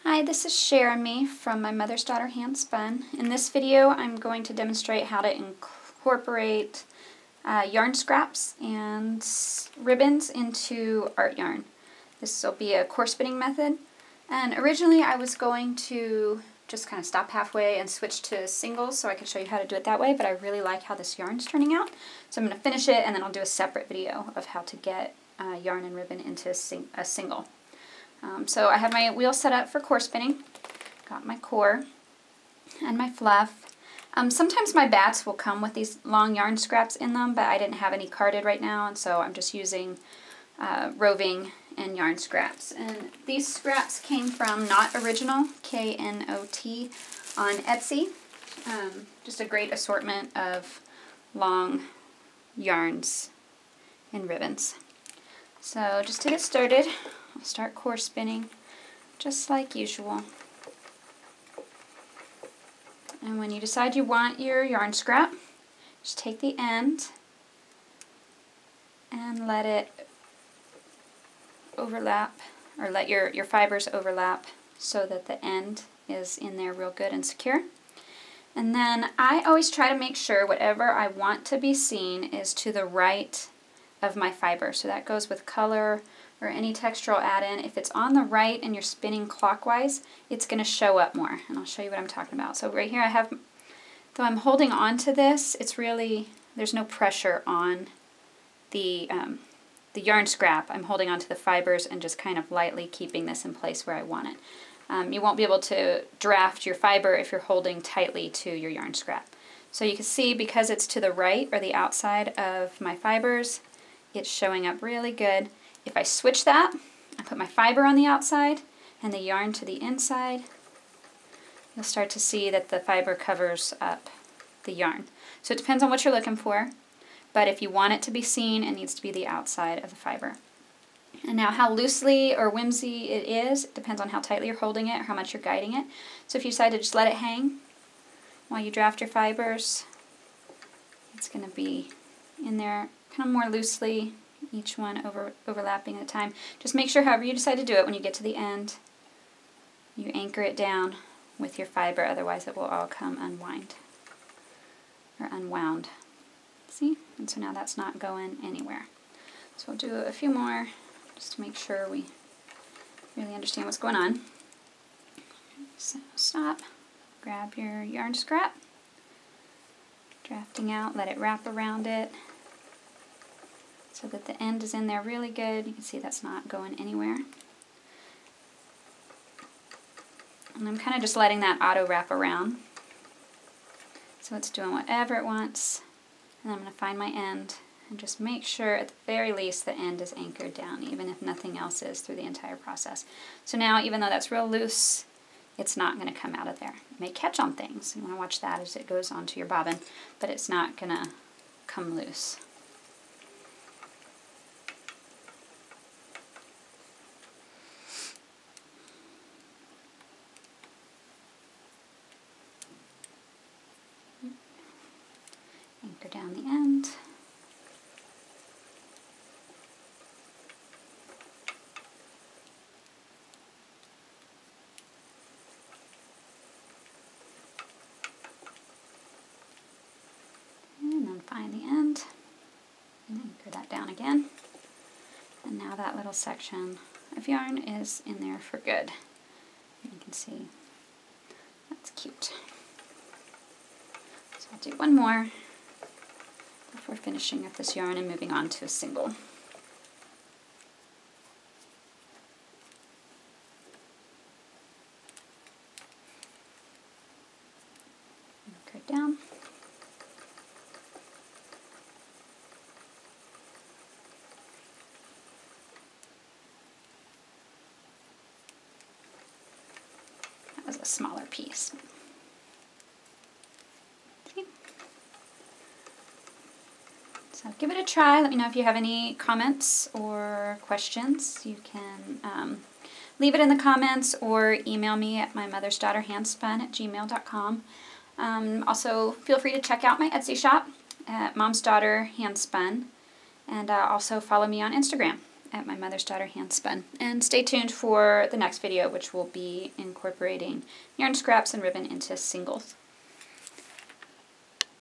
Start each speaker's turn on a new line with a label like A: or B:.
A: Hi, this is Jeremy from My Mother's Daughter Hand Spun. In this video I'm going to demonstrate how to incorporate yarn scraps and ribbons into art yarn. This will be a core spinning method, and originally I was going to just kind of stop halfway and switch to singles so I could show you how to do it that way, but I really like how this yarn's turning out, so I'm going to finish it and then I'll do a separate video of how to get yarn and ribbon into a single. So I have my wheel set up for core spinning, got my core and my fluff. Sometimes my bats will come with these long yarn scraps in them, but I didn't have any carded right now, and so I'm just using roving and yarn scraps. And these scraps came from Knot Original, K-N-O-T, on Etsy. Just a great assortment of long yarns and ribbons. So just to get started, I'll start core spinning just like usual. And when you decide you want your yarn scrap, just take the end and let it overlap, or let your fibers overlap so that the end is in there real good and secure. And then I always try to make sure whatever I want to be seen is to the right of my fiber. So that goes with color or any textural add-in. If it's on the right and you're spinning clockwise, it's going to show up more, and I'll show you what I'm talking about. So right here I have, though I'm holding on to this, it's really, there's no pressure on the yarn scrap. I'm holding on to the fibers and just kind of lightly keeping this in place where I want it. You won't be able to draft your fiber if you're holding tightly to your yarn scrap. So you can see, because it's to the right or the outside of my fibers, it's showing up really good. If I switch that, I put my fiber on the outside and the yarn to the inside, you'll start to see that the fiber covers up the yarn. So it depends on what you're looking for, but if you want it to be seen, it needs to be the outside of the fiber. And now how loosely or whimsy it is, it depends on how tightly you're holding it or how much you're guiding it. So if you decide to just let it hang while you draft your fibers, it's going to be in there kind of more loosely, each one overlapping at a time. Just make sure, however you decide to do it, when you get to the end, you anchor it down with your fiber, otherwise it will all come unwound. See? And so now that's not going anywhere. So we'll do a few more just to make sure we really understand what's going on. So stop, grab your yarn scrap, drafting out, let it wrap around it so that the end is in there really good. You can see that's not going anywhere. And I'm kind of just letting that auto wrap around. So it's doing whatever it wants. And I'm going to find my end and just make sure at the very least the end is anchored down, even if nothing else is through the entire process. So now, even though that's real loose, it's not going to come out of there. It may catch on things. You want to watch that as it goes onto your bobbin, but it's not going to come loose. Anchor down the end. And then find the end and anchor that down again. And now that little section of yarn is in there for good. And you can see that's cute. So I'll do one more before finishing up this yarn and moving on to a single. Anchor it down. That was a smaller piece. So give it a try. Let me know if you have any comments or questions. You can leave it in the comments or email me at mymothersdaughterhandspun@gmail.com. Also, feel free to check out my Etsy shop at Mom's Daughter Handspun, and also follow me on Instagram at my Mother's Daughter Handspun. And stay tuned for the next video, which will be incorporating yarn scraps and ribbon into singles.